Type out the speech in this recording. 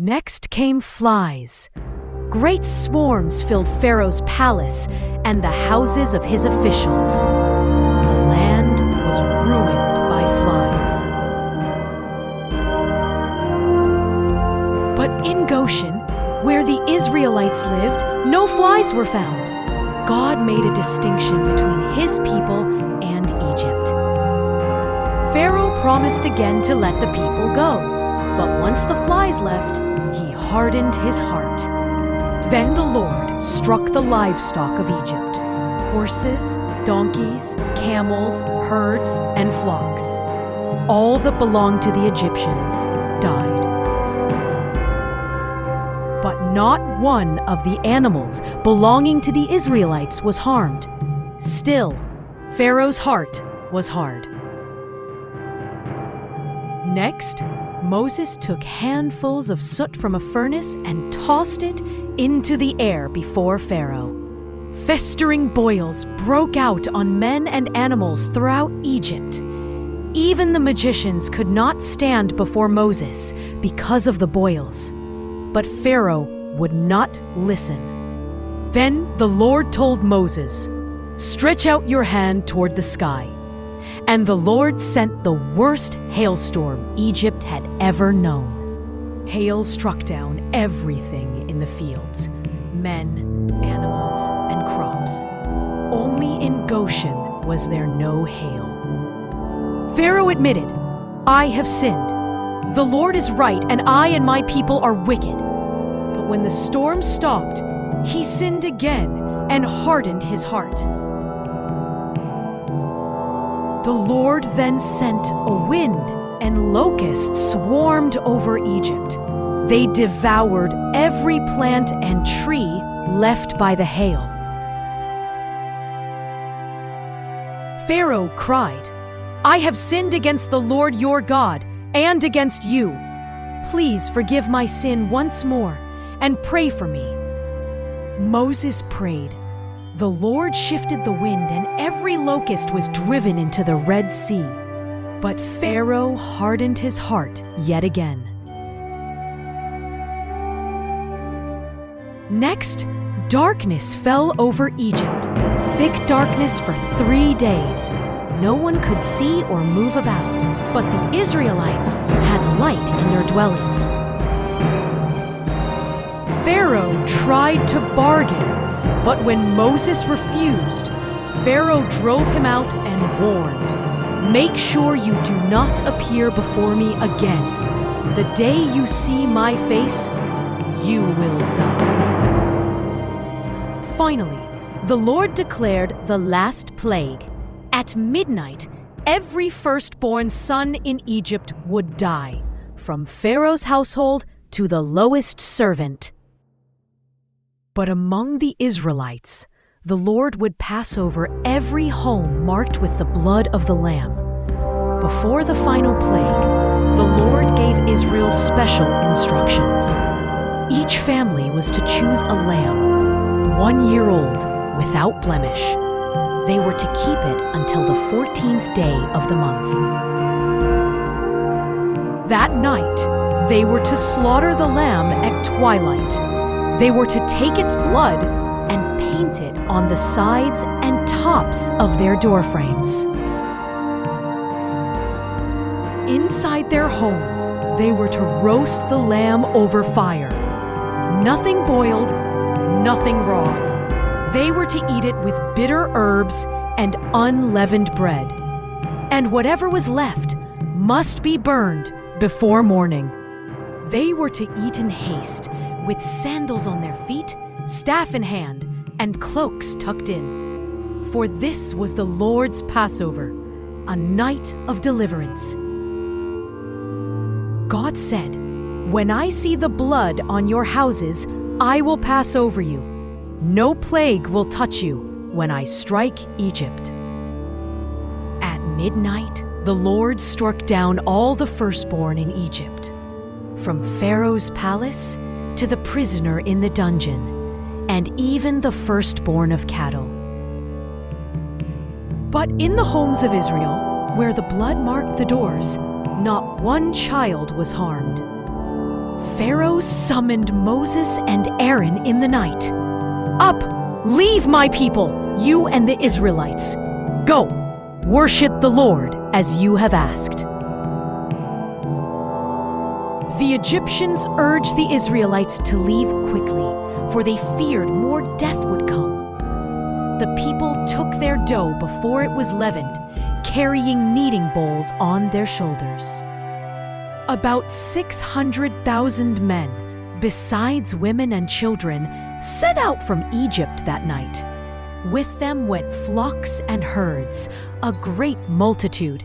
Next came flies. Great swarms filled Pharaoh's palace and the houses of his officials. The land was ruined by flies. But in Goshen, where the Israelites lived, no flies were found. God made a distinction between his people and Egypt. Pharaoh promised again to let the people go, but once the flies left, he hardened his heart. Then the Lord struck the livestock of Egypt: horses, donkeys, camels, herds, and flocks. All that belonged to the Egyptians died. But not one of the animals belonging to the Israelites was harmed. Still, Pharaoh's heart was hard. Next, Moses took handfuls of soot from a furnace and tossed it into the air before Pharaoh. Festering boils broke out on men and animals throughout Egypt. Even the magicians could not stand before Moses because of the boils. But Pharaoh would not listen. Then the Lord told Moses, "Stretch out your hand toward the sky." And the Lord sent the worst hailstorm Egypt had ever known. Hail struck down everything in the fields: men, animals, and crops. Only in Goshen was there no hail. Pharaoh admitted, "I have sinned. The Lord is right, and I and my people are wicked." But when the storm stopped, he sinned again and hardened his heart. The Lord then sent a wind, and locusts swarmed over Egypt. They devoured every plant and tree left by the hail. Pharaoh cried, "I have sinned against the Lord your God and against you. Please forgive my sin once more and pray for me." Moses prayed. The Lord shifted the wind, and every locust was driven into the Red Sea. But Pharaoh hardened his heart yet again. Next, darkness fell over Egypt, thick darkness for 3 days. No one could see or move about, but the Israelites had light in their dwellings. Pharaoh tried to bargain, but when Moses refused, Pharaoh drove him out and warned, "Make sure you do not appear before me again. The day you see my face, you will die." Finally, the Lord declared the last plague. At midnight, every firstborn son in Egypt would die, from Pharaoh's household to the lowest servant. But among the Israelites, the Lord would pass over every home marked with the blood of the Lamb. Before the final plague, the Lord gave Israel special instructions. Each family was to choose a lamb, 1 year old, without blemish. They were to keep it until the 14th day of the month. That night, they were to slaughter the lamb at twilight. They were to take its blood and paint it on the sides and tops of their doorframes. Inside their homes, they were to roast the lamb over fire. Nothing boiled, nothing raw. They were to eat it with bitter herbs and unleavened bread. And whatever was left must be burned before morning. They were to eat in haste, with sandals on their feet, staff in hand, and cloaks tucked in. For this was the Lord's Passover, a night of deliverance. God said, "When I see the blood on your houses, I will pass over you. No plague will touch you when I strike Egypt." At midnight, the Lord struck down all the firstborn in Egypt, from Pharaoh's palace to the prisoner in the dungeon, and even the firstborn of cattle. But in the homes of Israel, where the blood marked the doors, not one child was harmed. Pharaoh summoned Moses and Aaron in the night. "Up! Leave my people, you and the Israelites. Go, worship the Lord as you have asked." The Egyptians urged the Israelites to leave quickly, for they feared more death would come. The people took their dough before it was leavened, carrying kneading bowls on their shoulders. About 600,000 men, besides women and children, set out from Egypt that night. With them went flocks and herds, a great multitude.